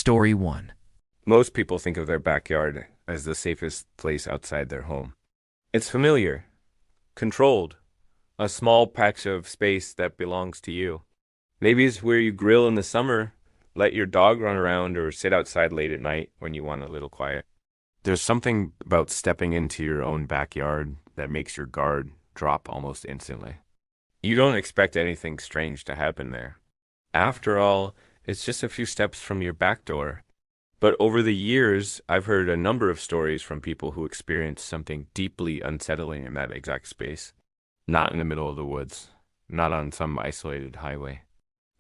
Story 1. Most people think of their backyard as the safest place outside their home. It's familiar, controlled, a small patch of space that belongs to you. Maybe it's where you grill in the summer, let your dog run around, or sit outside late at night when you want a little quiet. There's something about stepping into your own backyard that makes your guard drop almost instantly. You don't expect anything strange to happen there. After all, it's just a few steps from your back door. But over the years, I've heard a number of stories from people who experienced something deeply unsettling in that exact space. Not in the middle of the woods, not on some isolated highway,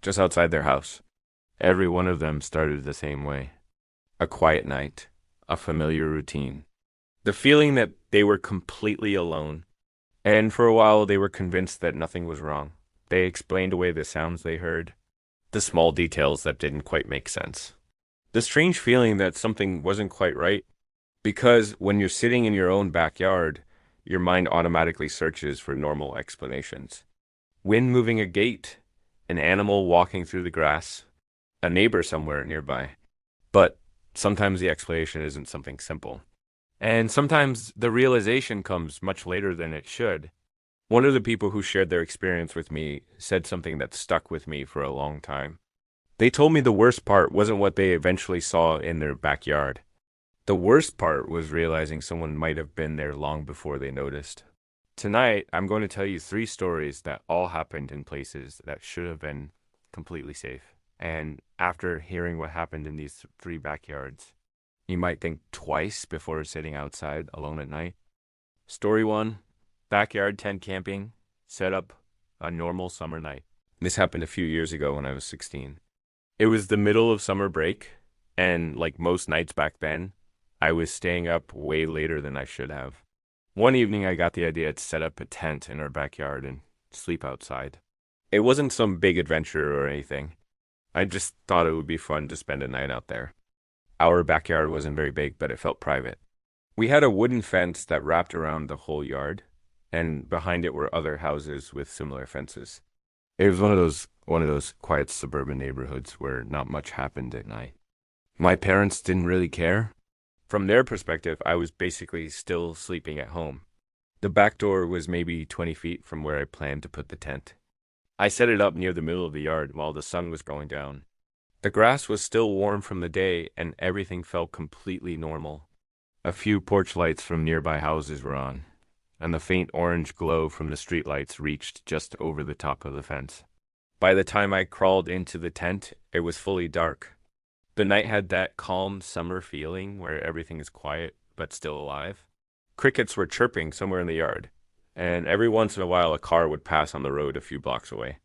just outside their house. Every one of them started the same way. A quiet night, a familiar routine. The feeling that they were completely alone. And for a while, they were convinced that nothing was wrong. They explained away the sounds they heard, the small details that didn't quite make sense. The strange feeling that something wasn't quite right, because when you're sitting in your own backyard, your mind automatically searches for normal explanations. Wind moving a gate, an animal walking through the grass, a neighbor somewhere nearby. But sometimes the explanation isn't something simple. And sometimes the realization comes much later than it should. One of the people who shared their experience with me said something that stuck with me for a long time. They told me the worst part wasn't what they eventually saw in their backyard. The worst part was realizing someone might have been there long before they noticed. Tonight, I'm going to tell you 3 stories that all happened in places that should have been completely safe. And after hearing what happened in these 3 backyards, you might think twice before sitting outside alone at night. Story 1, backyard tent camping, set up a normal summer night. This happened a few years ago when I was 16. It was the middle of summer break, and like most nights back then, I was staying up way later than I should have. One evening, I got the idea to set up a tent in our backyard and sleep outside. It wasn't some big adventure or anything. I just thought it would be fun to spend a night out there. Our backyard wasn't very big, but it felt private. We had a wooden fence that wrapped around the whole yard, and behind it were other houses with similar fences. It was one of those quiet suburban neighborhoods where not much happened at night. My parents didn't really care. From their perspective, I was basically still sleeping at home. The back door was maybe 20 feet from where I planned to put the tent. I set it up near the middle of the yard while the sun was going down. The grass was still warm from the day, and everything felt completely normal. A few porch lights from nearby houses were on, and the faint orange glow from the streetlights reached just over the top of the fence. By the time I crawled into the tent, it was fully dark. The night had that calm summer feeling where everything is quiet but still alive. Crickets were chirping somewhere in the yard, and every once in a while a car would pass on the road a few blocks away.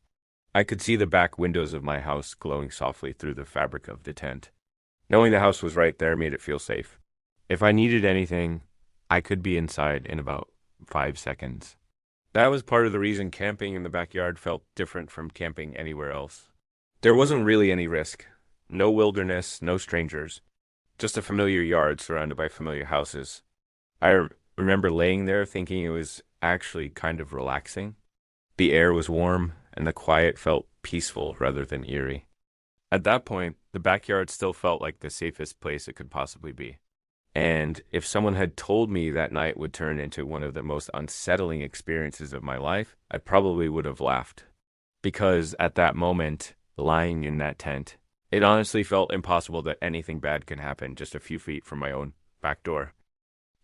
I could see the back windows of my house glowing softly through the fabric of the tent. Knowing the house was right there made it feel safe. If I needed anything, I could be inside in about 5 seconds. That was part of the reason camping in the backyard felt different from camping anywhere else. There wasn't really any risk. No wilderness, no strangers. Just a familiar yard surrounded by familiar houses. I remember laying there thinking it was actually kind of relaxing. The air was warm, and the quiet felt peaceful rather than eerie. At that point, the backyard still felt like the safest place it could possibly be. And if someone had told me that night would turn into one of the most unsettling experiences of my life, I probably would have laughed. Because at that moment, lying in that tent, it honestly felt impossible that anything bad could happen just a few feet from my own back door.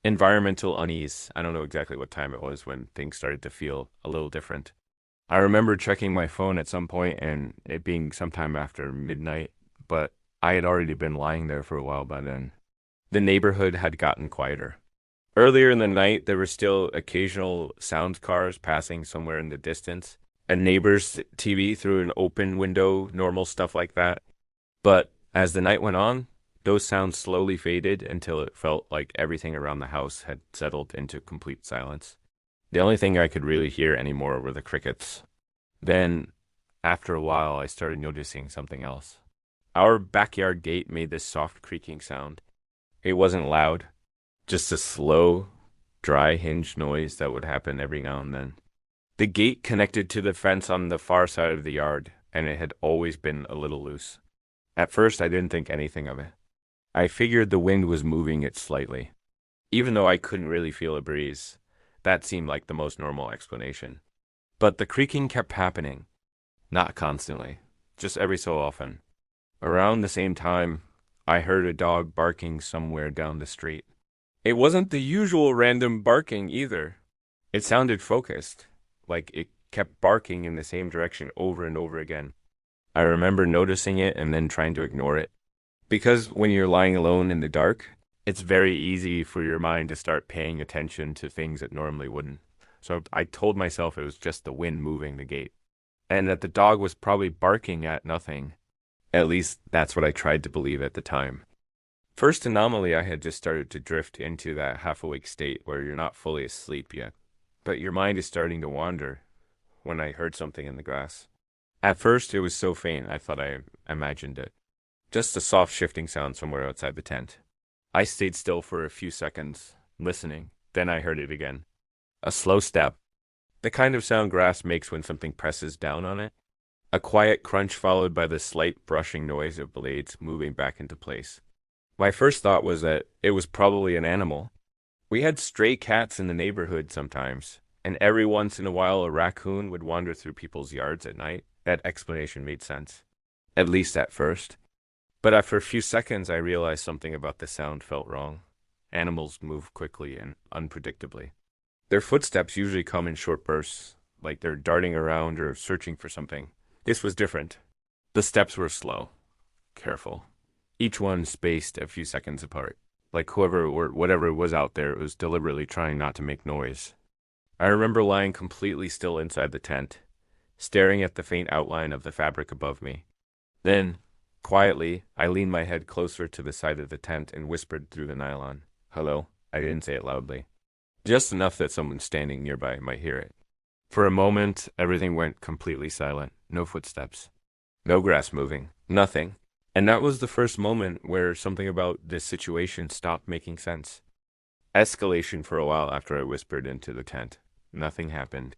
Environmental unease. I don't know exactly what time it was when things started to feel a little different. I remember checking my phone at some point and it being sometime after midnight, but I had already been lying there for a while by then. The neighborhood had gotten quieter. Earlier in the night, there were still occasional sound cars passing somewhere in the distance, a neighbor's TV through an open window, normal stuff like that. But as the night went on, those sounds slowly faded until it felt like everything around the house had settled into complete silence. The only thing I could really hear anymore were the crickets. Then, after a while, I started noticing something else. Our backyard gate made this soft creaking sound. It wasn't loud, just a slow, dry hinge noise that would happen every now and then. The gate connected to the fence on the far side of the yard, and it had always been a little loose. At first, I didn't think anything of it. I figured the wind was moving it slightly. Even though I couldn't really feel a breeze, that seemed like the most normal explanation. But the creaking kept happening, not constantly, just every so often. Around the same time, I heard a dog barking somewhere down the street. It wasn't the usual random barking either. It sounded focused, like it kept barking in the same direction over and over again. I remember noticing it and then trying to ignore it. Because when you're lying alone in the dark, it's very easy for your mind to start paying attention to things that normally wouldn't. So I told myself it was just the wind moving the gate, and that the dog was probably barking at nothing. At least that's what I tried to believe at the time. First anomaly, I had just started to drift into that half awake state where you're not fully asleep yet, but your mind is starting to wander when I heard something in the grass. At first, it was so faint I thought I imagined it. Just a soft shifting sound somewhere outside the tent. I stayed still for a few seconds, listening. Then I heard it again. A slow step. The kind of sound grass makes when something presses down on it. A quiet crunch followed by the slight brushing noise of blades moving back into place. My first thought was that it was probably an animal. We had stray cats in the neighborhood sometimes, and every once in a while a raccoon would wander through people's yards at night. That explanation made sense, at least at first. But after a few seconds, I realized something about the sound felt wrong. Animals move quickly and unpredictably. Their footsteps usually come in short bursts, like they're darting around or searching for something. This was different. The steps were slow, careful, each one spaced a few seconds apart, like whoever or whatever was out there was deliberately trying not to make noise. I remember lying completely still inside the tent, staring at the faint outline of the fabric above me. Then, quietly, I leaned my head closer to the side of the tent and whispered through the nylon. Hello? I didn't say it loudly. Just enough that someone standing nearby might hear it. For a moment, everything went completely silent. No footsteps. No grass moving. Nothing. And that was the first moment where something about this situation stopped making sense. Escalation for a while after I whispered into the tent. Nothing happened.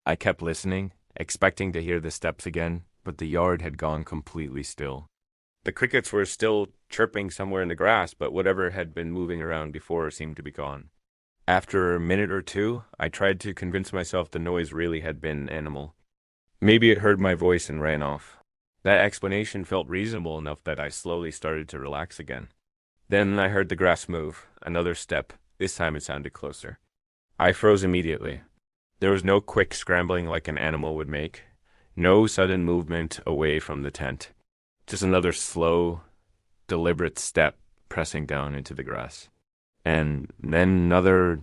I kept listening, expecting to hear the steps again, but the yard had gone completely still. The crickets were still chirping somewhere in the grass, but whatever had been moving around before seemed to be gone. After a minute or two, I tried to convince myself the noise really had been animal. Maybe it heard my voice and ran off. That explanation felt reasonable enough that I slowly started to relax again. Then I heard the grass move, another step. This time it sounded closer. I froze immediately. There was no quick scrambling like an animal would make. No sudden movement away from the tent. Just another slow, deliberate step pressing down into the grass. And then another.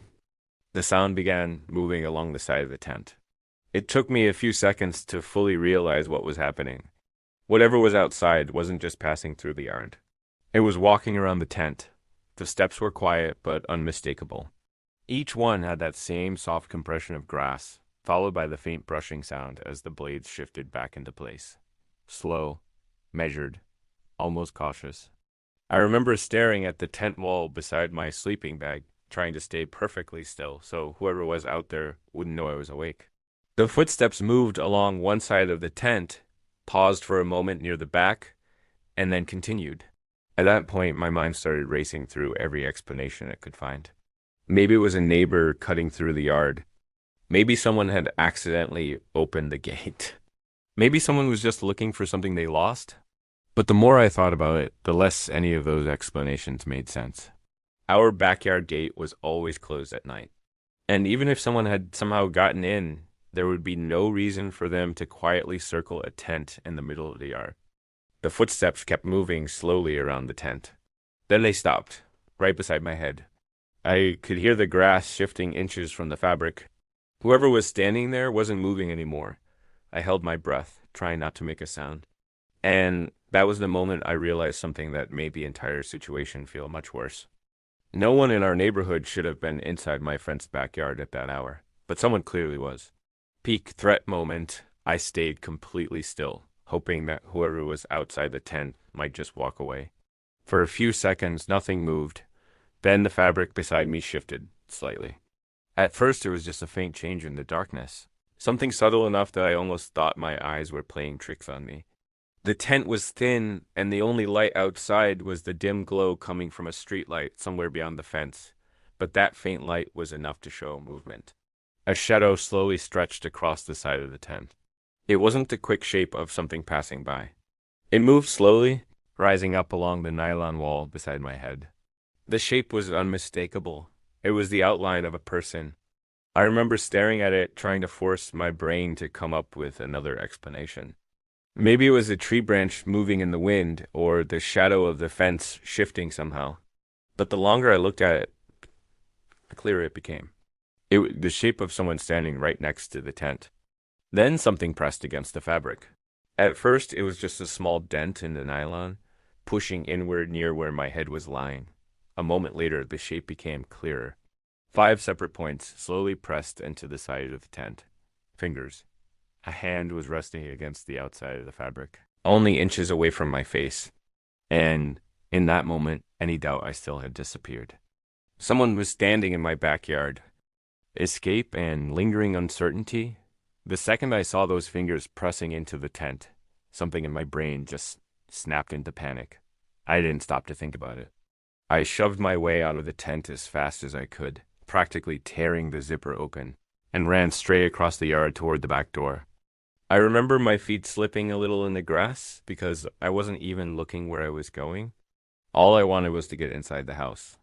The sound began moving along the side of the tent. It took me a few seconds to fully realize what was happening. Whatever was outside wasn't just passing through the yard. It was walking around the tent. The steps were quiet but unmistakable. Each one had that same soft compression of grass, followed by the faint brushing sound as the blades shifted back into place. Slow, measured, almost cautious. I remember staring at the tent wall beside my sleeping bag, trying to stay perfectly still so whoever was out there wouldn't know I was awake. The footsteps moved along one side of the tent, paused for a moment near the back, and then continued. At that point, my mind started racing through every explanation it could find. Maybe it was a neighbor cutting through the yard. Maybe someone had accidentally opened the gate. Maybe someone was just looking for something they lost. But the more I thought about it, the less any of those explanations made sense. Our backyard gate was always closed at night. And even if someone had somehow gotten in, there would be no reason for them to quietly circle a tent in the middle of the yard. The footsteps kept moving slowly around the tent. Then they stopped, right beside my head. I could hear the grass shifting inches from the fabric. Whoever was standing there wasn't moving anymore. I held my breath, trying not to make a sound. And that was the moment I realized something that made the entire situation feel much worse. No one in our neighborhood should have been inside my friend's backyard at that hour, but someone clearly was. Peak threat moment, I stayed completely still, hoping that whoever was outside the tent might just walk away. For a few seconds, nothing moved. Then the fabric beside me shifted slightly. At first, there was just a faint change in the darkness. Something subtle enough that I almost thought my eyes were playing tricks on me. The tent was thin, and the only light outside was the dim glow coming from a street light somewhere beyond the fence. But that faint light was enough to show movement. A shadow slowly stretched across the side of the tent. It wasn't the quick shape of something passing by. It moved slowly, rising up along the nylon wall beside my head. The shape was unmistakable. It was the outline of a person. I remember staring at it, trying to force my brain to come up with another explanation. Maybe it was a tree branch moving in the wind, or the shadow of the fence shifting somehow. But the longer I looked at it, the clearer it became. It was the shape of someone standing right next to the tent. Then something pressed against the fabric. At first, it was just a small dent in the nylon, pushing inward near where my head was lying. A moment later, the shape became clearer. 5 separate points slowly pressed into the side of the tent. Fingers. A hand was resting against the outside of the fabric, only inches away from my face. And in that moment, any doubt I still had disappeared. Someone was standing in my backyard. Escape and lingering uncertainty. The second I saw those fingers pressing into the tent, something in my brain just snapped into panic. I didn't stop to think about it. I shoved my way out of the tent as fast as I could, practically tearing the zipper open, and ran straight across the yard toward the back door. I remember my feet slipping a little in the grass because I wasn't even looking where I was going. All I wanted was to get inside the house.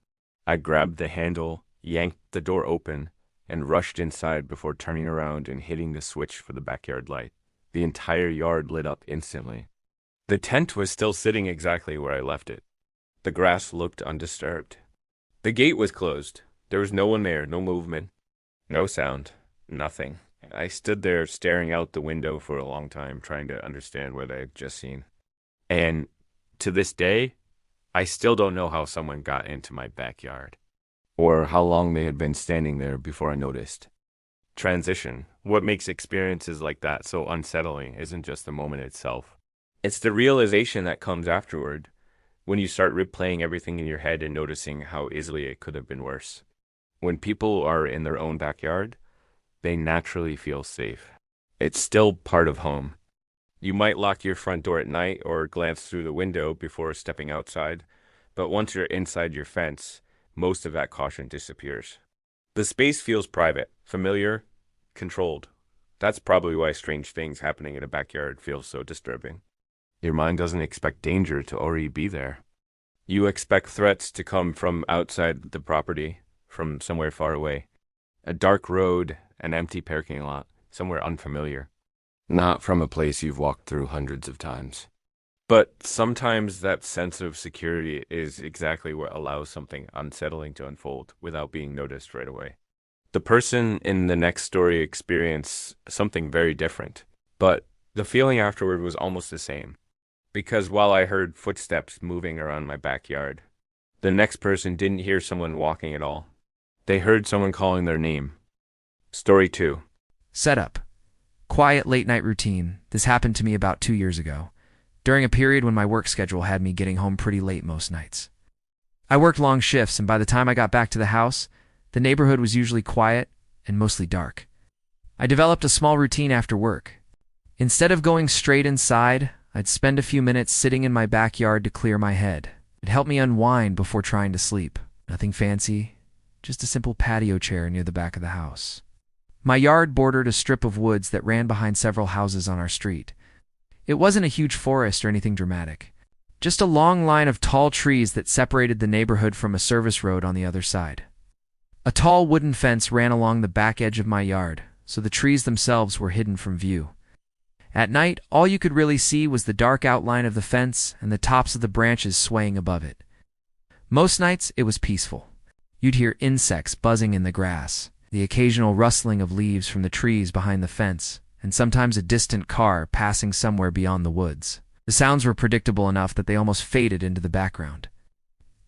I grabbed the handle, yanked the door open, and rushed inside before turning around and hitting the switch for the backyard light. The entire yard lit up instantly. The tent was still sitting exactly where I left it. The grass looked undisturbed. The gate was closed. There was no one there, no movement, no sound, nothing. I stood there staring out the window for a long time, trying to understand what I had just seen. And to this day, I still don't know how someone got into my backyard, or how long they had been standing there before I noticed. Transition. What makes experiences like that so unsettling isn't just the moment itself. It's the realization that comes afterward, when you start replaying everything in your head and noticing how easily it could have been worse. When people are in their own backyard, they naturally feel safe. It's still part of home. You might lock your front door at night or glance through the window before stepping outside, but once you're inside your fence, most of that caution disappears. The space feels private, familiar, controlled. That's probably why strange things happening in a backyard feel so disturbing. Your mind doesn't expect danger to already be there. You expect threats to come from outside the property, from somewhere far away. A dark road, an empty parking lot, somewhere unfamiliar. Not from a place you've walked through hundreds of times. But sometimes that sense of security is exactly what allows something unsettling to unfold without being noticed right away. The person in the next story experienced something very different, but the feeling afterward was almost the same. Because while I heard footsteps moving around my backyard, the next person didn't hear someone walking at all. They heard someone calling their name. Story 2. Setup. Quiet late-night routine. This happened to me about 2 years ago, during a period when my work schedule had me getting home pretty late most nights. I worked long shifts, and by the time I got back to the house, the neighborhood was usually quiet and mostly dark. I developed a small routine after work. Instead of going straight inside, I'd spend a few minutes sitting in my backyard to clear my head. It helped me unwind before trying to sleep. Nothing fancy, just a simple patio chair near the back of the house. My yard bordered a strip of woods that ran behind several houses on our street. It wasn't a huge forest or anything dramatic, just a long line of tall trees that separated the neighborhood from a service road on the other side. A tall wooden fence ran along the back edge of my yard, so the trees themselves were hidden from view. At night, all you could really see was the dark outline of the fence and the tops of the branches swaying above it. Most nights, it was peaceful. You'd hear insects buzzing in the grass, the occasional rustling of leaves from the trees behind the fence, and sometimes a distant car passing somewhere beyond the woods. The sounds were predictable enough that they almost faded into the background.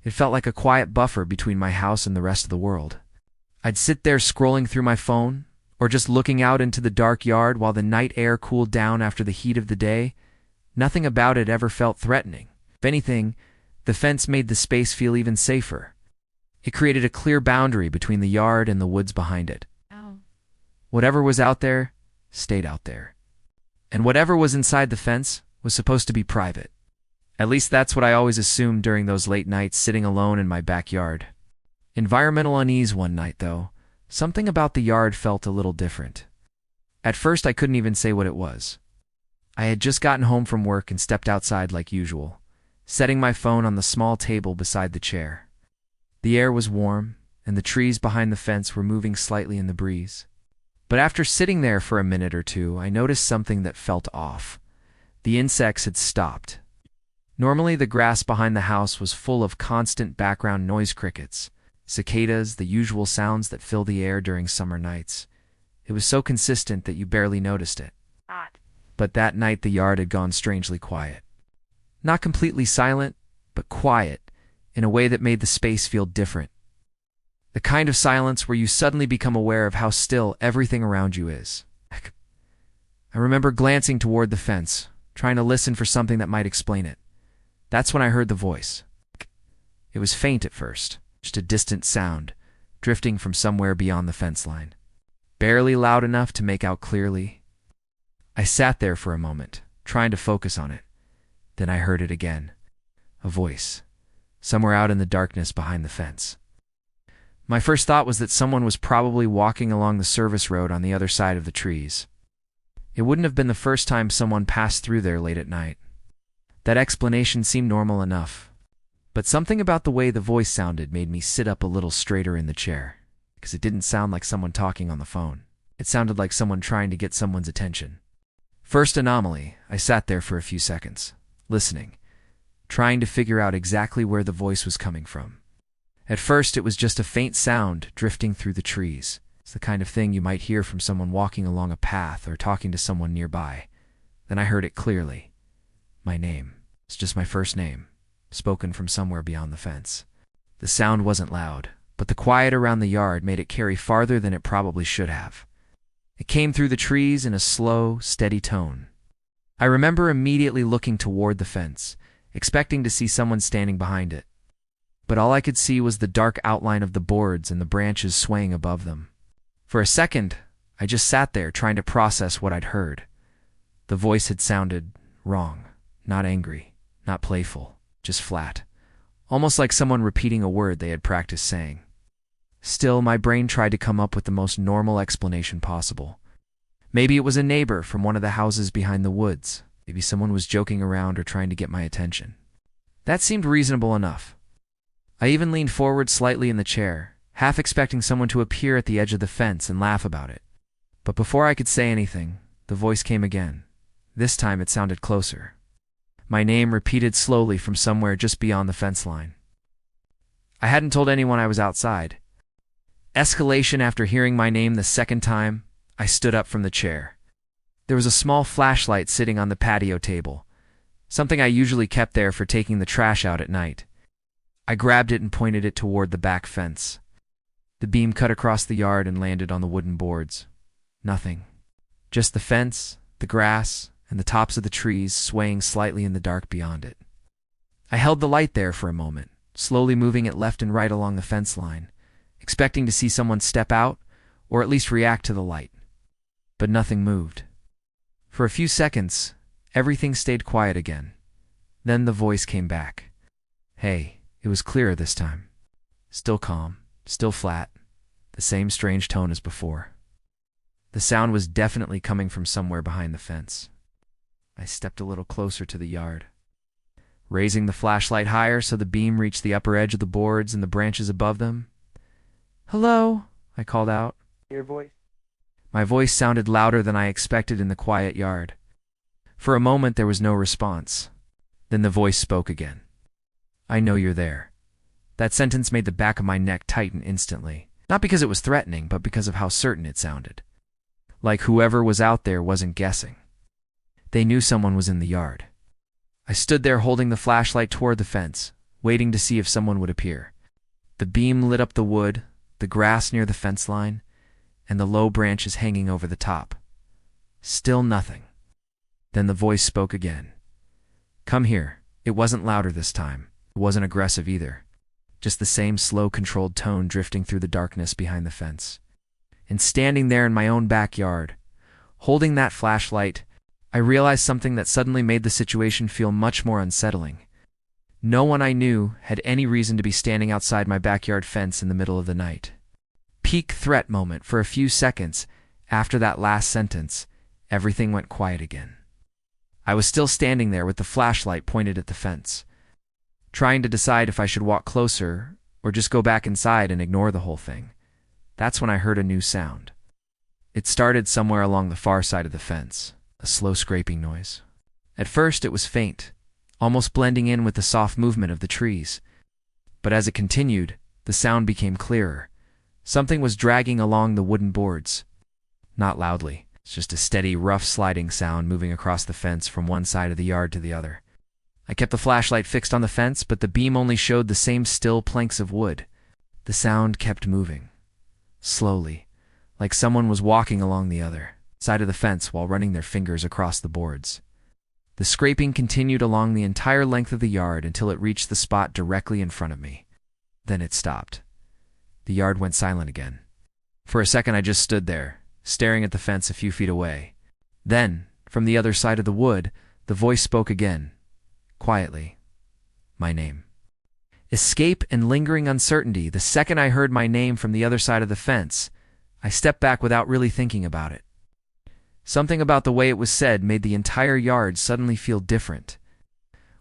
It felt like a quiet buffer between my house and the rest of the world. I'd sit there scrolling through my phone, or just looking out into the dark yard while the night air cooled down after the heat of the day. Nothing about it ever felt threatening. If anything, the fence made the space feel even safer. It created a clear boundary between the yard and the woods behind it. Whatever was out there, stayed out there. And whatever was inside the fence was supposed to be private. At least that's what I always assumed during those late nights sitting alone in my backyard. Environmental unease one night, though. Something about the yard felt a little different. At first, I couldn't even say what it was. I had just gotten home from work and stepped outside like usual, setting my phone on the small table beside the chair. The air was warm, and the trees behind the fence were moving slightly in the breeze. But after sitting there for a minute or two, I noticed something that felt off. The insects had stopped. Normally, the grass behind the house was full of constant background noise, crickets, cicadas, the usual sounds that fill the air during summer nights. It was so consistent that you barely noticed it. But that night the yard had gone strangely quiet. Not completely silent, but quiet, in a way that made the space feel different. The kind of silence where you suddenly become aware of how still everything around you is. I remember glancing toward the fence, trying to listen for something that might explain it. That's when I heard the voice. It was faint at first, just a distant sound, drifting from somewhere beyond the fence line. Barely loud enough to make out clearly. I sat there for a moment, trying to focus on it. Then I heard it again. A voice, somewhere out in the darkness behind the fence. My first thought was that someone was probably walking along the service road on the other side of the trees. It wouldn't have been the first time someone passed through there late at night. That explanation seemed normal enough. But something about the way the voice sounded made me sit up a little straighter in the chair, because it didn't sound like someone talking on the phone. It sounded like someone trying to get someone's attention. First anomaly, I sat there for a few seconds, listening, trying to figure out exactly where the voice was coming from. At first, it was just a faint sound drifting through the trees. It's the kind of thing you might hear from someone walking along a path or talking to someone nearby. Then I heard it clearly. My name. It's just my first name, spoken from somewhere beyond the fence. The sound wasn't loud, but the quiet around the yard made it carry farther than it probably should have. It came through the trees in a slow, steady tone. I remember immediately looking toward the fence, expecting to see someone standing behind it. But all I could see was the dark outline of the boards and the branches swaying above them. For a second, I just sat there trying to process what I'd heard. The voice had sounded wrong, not angry, not playful, just flat, almost like someone repeating a word they had practiced saying. Still, my brain tried to come up with the most normal explanation possible. Maybe it was a neighbor from one of the houses behind the woods. Maybe someone was joking around or trying to get my attention. That seemed reasonable enough. I even leaned forward slightly in the chair, half expecting someone to appear at the edge of the fence and laugh about it. But before I could say anything, the voice came again. This time it sounded closer. My name repeated slowly from somewhere just beyond the fence line. I hadn't told anyone I was outside. Escalation after hearing my name the second time, I stood up from the chair. There was a small flashlight sitting on the patio table, something I usually kept there for taking the trash out at night. I grabbed it and pointed it toward the back fence. The beam cut across the yard and landed on the wooden boards. Nothing. Just the fence, the grass, and the tops of the trees swaying slightly in the dark beyond it. I held the light there for a moment, slowly moving it left and right along the fence line, expecting to see someone step out or at least react to the light. But nothing moved. For a few seconds, everything stayed quiet again. Then the voice came back. Hey, it was clearer this time. Still calm, still flat, the same strange tone as before. The sound was definitely coming from somewhere behind the fence. I stepped a little closer to the yard, raising the flashlight higher so the beam reached the upper edge of the boards and the branches above them. "Hello," I called out. Your voice? My voice sounded louder than I expected in the quiet yard. For a moment there was no response. Then the voice spoke again. "I know you're there." That sentence made the back of my neck tighten instantly, not because it was threatening, but because of how certain it sounded. Like whoever was out there wasn't guessing. They knew someone was in the yard. I stood there holding the flashlight toward the fence, waiting to see if someone would appear. The beam lit up the wood, the grass near the fence line, and the low branches hanging over the top. Still nothing. Then the voice spoke again. "Come here." It wasn't louder this time. It wasn't aggressive either. Just the same slow, controlled tone drifting through the darkness behind the fence. And standing there in my own backyard, holding that flashlight, I realized something that suddenly made the situation feel much more unsettling. No one I knew had any reason to be standing outside my backyard fence in the middle of the night. Peak threat moment. For a few seconds after that last sentence, everything went quiet again. I was still standing there with the flashlight pointed at the fence, trying to decide if I should walk closer or just go back inside and ignore the whole thing. That's when I heard a new sound. It started somewhere along the far side of the fence, a slow scraping noise. At first it was faint, almost blending in with the soft movement of the trees. But as it continued, the sound became clearer. Something was dragging along the wooden boards. Not loudly, it's just a steady, rough sliding sound moving across the fence from one side of the yard to the other. I kept the flashlight fixed on the fence, but the beam only showed the same still planks of wood. The sound kept moving, slowly, like someone was walking along the other side of the fence while running their fingers across the boards. The scraping continued along the entire length of the yard until it reached the spot directly in front of me. Then it stopped. The yard went silent again. For a second I just stood there, staring at the fence a few feet away. Then, from the other side of the wood, the voice spoke again, quietly. My name. Escape and lingering uncertainty. The second I heard my name from the other side of the fence, I stepped back without really thinking about it. Something about the way it was said made the entire yard suddenly feel different.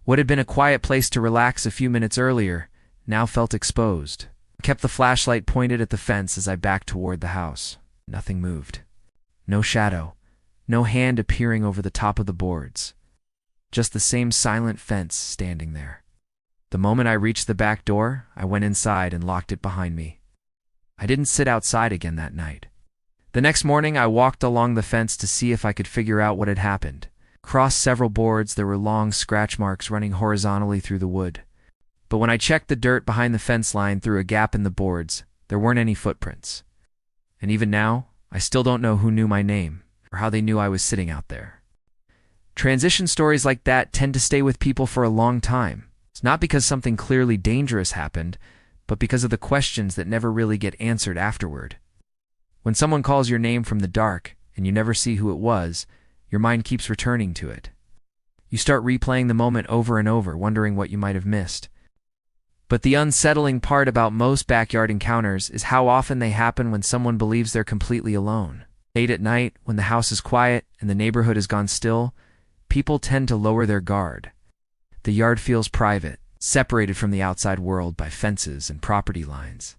What had been a quiet place to relax a few minutes earlier now felt exposed. I kept the flashlight pointed at the fence as I backed toward the house. Nothing moved. No shadow. No hand appearing over the top of the boards. Just the same silent fence standing there. The moment I reached the back door, I went inside and locked it behind me. I didn't sit outside again that night. The next morning, I walked along the fence to see if I could figure out what had happened. Across several boards, there were long scratch marks running horizontally through the wood. But when I checked the dirt behind the fence line through a gap in the boards, there weren't any footprints. And even now, I still don't know who knew my name or how they knew I was sitting out there. Transition stories like that tend to stay with people for a long time. It's not because something clearly dangerous happened, but because of the questions that never really get answered afterward. When someone calls your name from the dark and you never see who it was, your mind keeps returning to it. You start replaying the moment over and over, wondering what you might have missed. But the unsettling part about most backyard encounters is how often they happen when someone believes they're completely alone. Late at night, when the house is quiet and the neighborhood has gone still, people tend to lower their guard. The yard feels private, separated from the outside world by fences and property lines.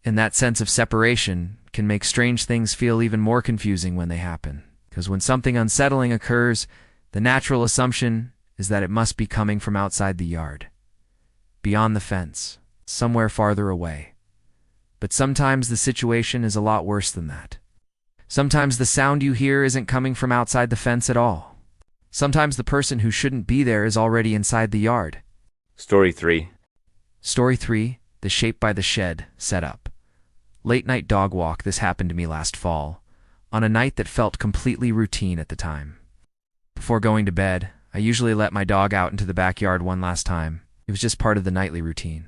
And that sense of separation can make strange things feel even more confusing when they happen. Because when something unsettling occurs, the natural assumption is that it must be coming from outside the yard, beyond the fence, somewhere farther away. But sometimes the situation is a lot worse than that. Sometimes the sound you hear isn't coming from outside the fence at all. Sometimes the person who shouldn't be there is already inside the yard. Story 3. Story 3, The Shape by the Shed, Setup. Late night dog walk. This happened to me last fall, on a night that felt completely routine at the time. Before going to bed, I usually let my dog out into the backyard one last time. It was just part of the nightly routine.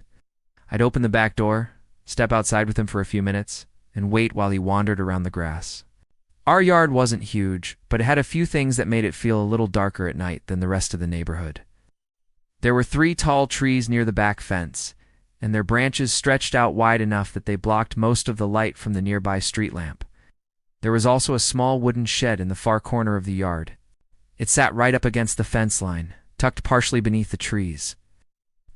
I'd open the back door, step outside with him for a few minutes, and wait while he wandered around the grass. Our yard wasn't huge, but it had a few things that made it feel a little darker at night than the rest of the neighborhood. There were 3 tall trees near the back fence, and their branches stretched out wide enough that they blocked most of the light from the nearby street lamp. There was also a small wooden shed in the far corner of the yard. It sat right up against the fence line, tucked partially beneath the trees.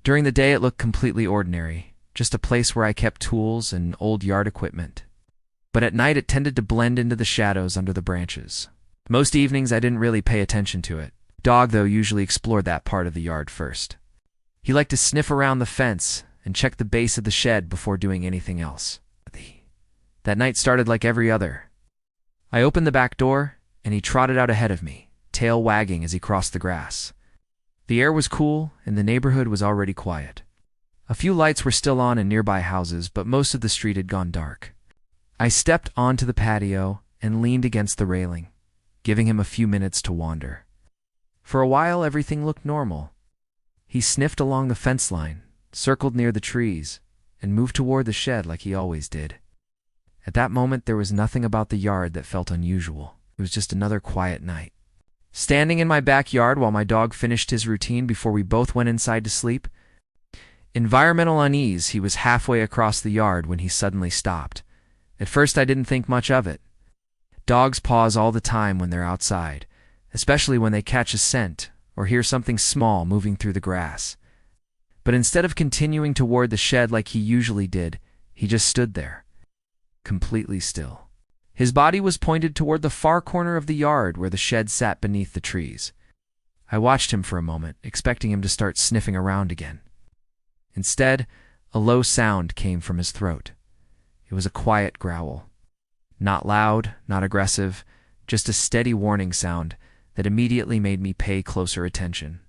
During the day it looked completely ordinary, just a place where I kept tools and old yard equipment. But at night it tended to blend into the shadows under the branches. Most evenings I didn't really pay attention to it. Dog, though, usually explored that part of the yard first. He liked to sniff around the fence and check the base of the shed before doing anything else. That night started like every other. I opened the back door, and he trotted out ahead of me, tail wagging as he crossed the grass. The air was cool, and the neighborhood was already quiet. A few lights were still on in nearby houses, but most of the street had gone dark. I stepped onto the patio and leaned against the railing, giving him a few minutes to wander. For a while, everything looked normal. He sniffed along the fence line, circled near the trees, and moved toward the shed like he always did. At that moment, there was nothing about the yard that felt unusual. It was just another quiet night. standing in my backyard while my dog finished his routine before we both went inside to sleep. Environmental unease, he was halfway across the yard when he suddenly stopped. At first I didn't think much of it. Dogs pause all the time when they're outside, especially when they catch a scent or hear something small moving through the grass. But instead of continuing toward the shed like he usually did, he just stood there, completely still. His body was pointed toward the far corner of the yard where the shed sat beneath the trees. I watched him for a moment, expecting him to start sniffing around again. Instead, a low sound came from his throat. It was a quiet growl. Not loud, not aggressive, just a steady warning sound that immediately made me pay closer attention.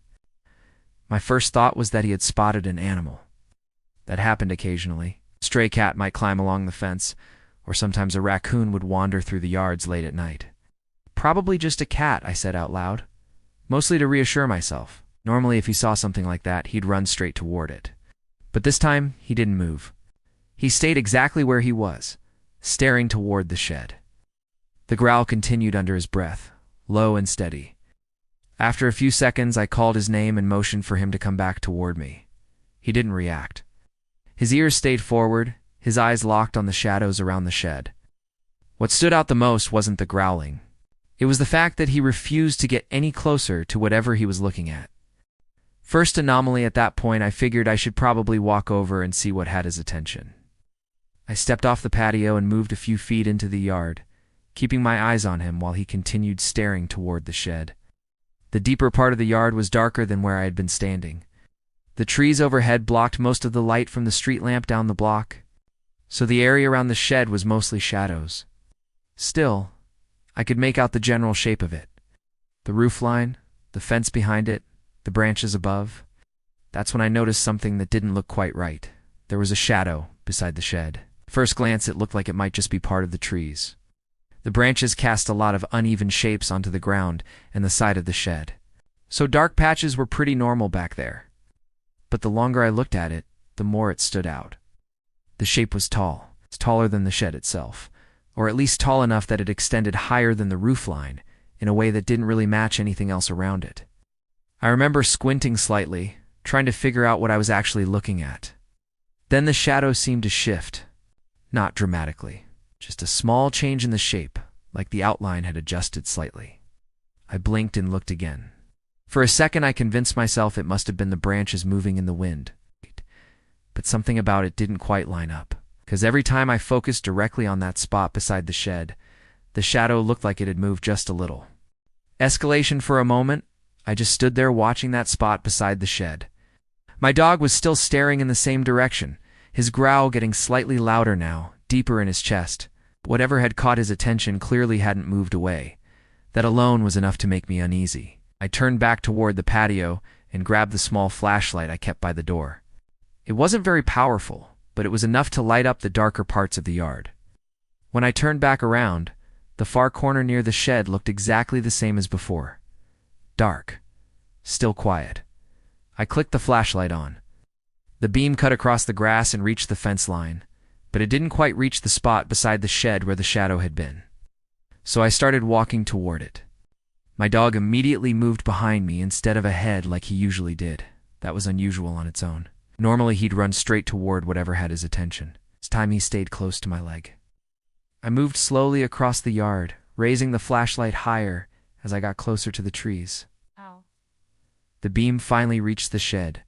My first thought was that he had spotted an animal. That happened occasionally. A stray cat might climb along the fence, or sometimes a raccoon would wander through the yards late at night. Probably just a cat, I said out loud, mostly to reassure myself. Normally, if he saw something like that, he'd run straight toward it. But this time, he didn't move. He stayed exactly where he was, staring toward the shed. The growl continued under his breath, low and steady. After a few seconds, I called his name and motioned for him to come back toward me. He didn't react. His ears stayed forward, his eyes locked on the shadows around the shed. What stood out the most wasn't the growling. It was the fact that he refused to get any closer to whatever he was looking at. First anomaly at that point, I figured I should probably walk over and see what had his attention. I stepped off the patio and moved a few feet into the yard, keeping my eyes on him while he continued staring toward the shed. The deeper part of the yard was darker than where I had been standing. The trees overhead blocked most of the light from the street lamp down the block, so the area around the shed was mostly shadows. Still, I could make out the general shape of it. The roof line, the fence behind it, the branches above. That's when I noticed something that didn't look quite right. There was a shadow beside the shed. First glance, it looked like it might just be part of the trees. The branches cast a lot of uneven shapes onto the ground and the side of the shed. So dark patches were pretty normal back there. But the longer I looked at it, the more it stood out. The shape was tall. It's taller than the shed itself, or at least tall enough that it extended higher than the roof line in a way that didn't really match anything else around it. I remember squinting slightly, trying to figure out what I was actually looking at. Then the shadow seemed to shift. Not dramatically, just a small change in the shape, like the outline had adjusted slightly. I blinked and looked again. For a second I convinced myself it must have been the branches moving in the wind. But something about it didn't quite line up, because every time I focused directly on that spot beside the shed, the shadow looked like it had moved just a little. Escalation for a moment, I just stood there watching that spot beside the shed. My dog was still staring in the same direction, his growl getting slightly louder now, deeper in his chest. Whatever had caught his attention clearly hadn't moved away. That alone was enough to make me uneasy. I turned back toward the patio and grabbed the small flashlight I kept by the door. It wasn't very powerful, but it was enough to light up the darker parts of the yard. When I turned back around, the far corner near the shed looked exactly the same as before. Dark. Still quiet. I clicked the flashlight on. The beam cut across the grass and reached the fence line, but it didn't quite reach the spot beside the shed where the shadow had been. So I started walking toward it. My dog immediately moved behind me instead of ahead like he usually did. That was unusual on its own. Normally he'd run straight toward whatever had his attention. This time he stayed close to my leg. I moved slowly across the yard, raising the flashlight higher as I got closer to the trees. Ow. The beam finally reached the shed.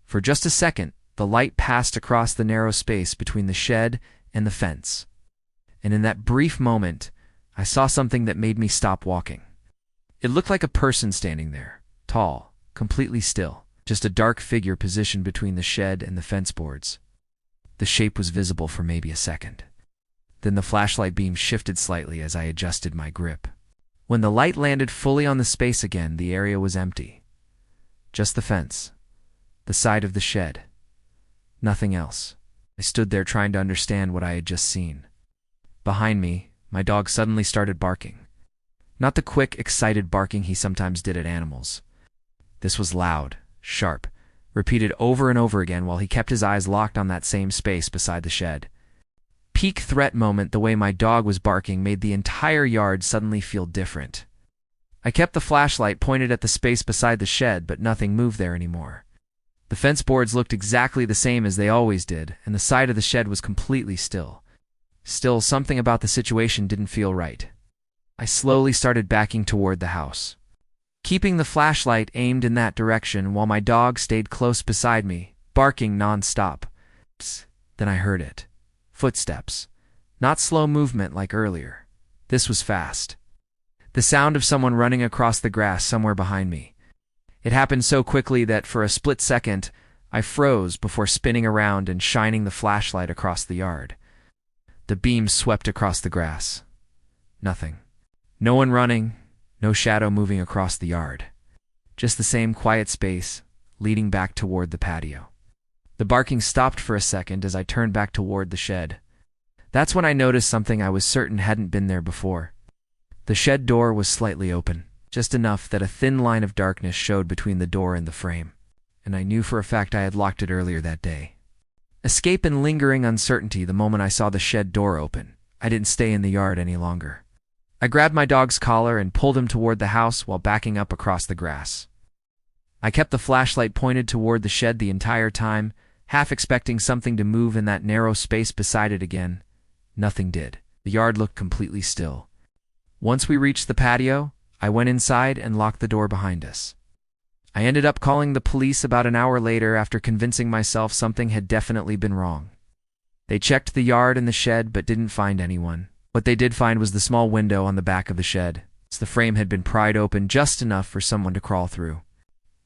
For just a second, the light passed across the narrow space between the shed and the fence. And in that brief moment, I saw something that made me stop walking. It looked like a person standing there, tall, completely still, just a dark figure positioned between the shed and the fence boards. The shape was visible for maybe a second. Then the flashlight beam shifted slightly as I adjusted my grip. When the light landed fully on the space again, the area was empty. Just the fence, the side of the shed. Nothing else. I stood there trying to understand what I had just seen. Behind me, my dog suddenly started barking. Not the quick, excited barking he sometimes did at animals. This was loud, sharp, repeated over and over again while he kept his eyes locked on that same space beside the shed. Peak threat moment, the way my dog was barking made the entire yard suddenly feel different. I kept the flashlight pointed at the space beside the shed, but nothing moved there anymore. The fence boards looked exactly the same as they always did, and the side of the shed was completely still. Still, something about the situation didn't feel right. I slowly started backing toward the house, keeping the flashlight aimed in that direction while my dog stayed close beside me, barking non-stop. Then I heard it. Footsteps. Not slow movement like earlier. This was fast. The sound of someone running across the grass somewhere behind me. It happened so quickly that for a split second, I froze before spinning around and shining the flashlight across the yard. The beam swept across the grass. Nothing. No one running, no shadow moving across the yard. Just the same quiet space, leading back toward the patio. The barking stopped for a second as I turned back toward the shed. That's when I noticed something I was certain hadn't been there before. The shed door was slightly open, just enough that a thin line of darkness showed between the door and the frame, and I knew for a fact I had locked it earlier that day. Escape and lingering uncertainty the moment I saw the shed door open. I didn't stay in the yard any longer. I grabbed my dog's collar and pulled him toward the house while backing up across the grass. I kept the flashlight pointed toward the shed the entire time, half expecting something to move in that narrow space beside it again. Nothing did. The yard looked completely still. Once we reached the patio, I went inside and locked the door behind us. I ended up calling the police about an hour later after convincing myself something had definitely been wrong. They checked the yard and the shed but didn't find anyone. What they did find was the small window on the back of the shed. The frame had been pried open just enough for someone to crawl through.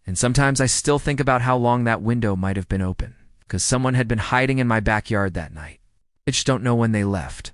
And sometimes I still think about how long that window might have been open, because someone had been hiding in my backyard that night. I just don't know when they left.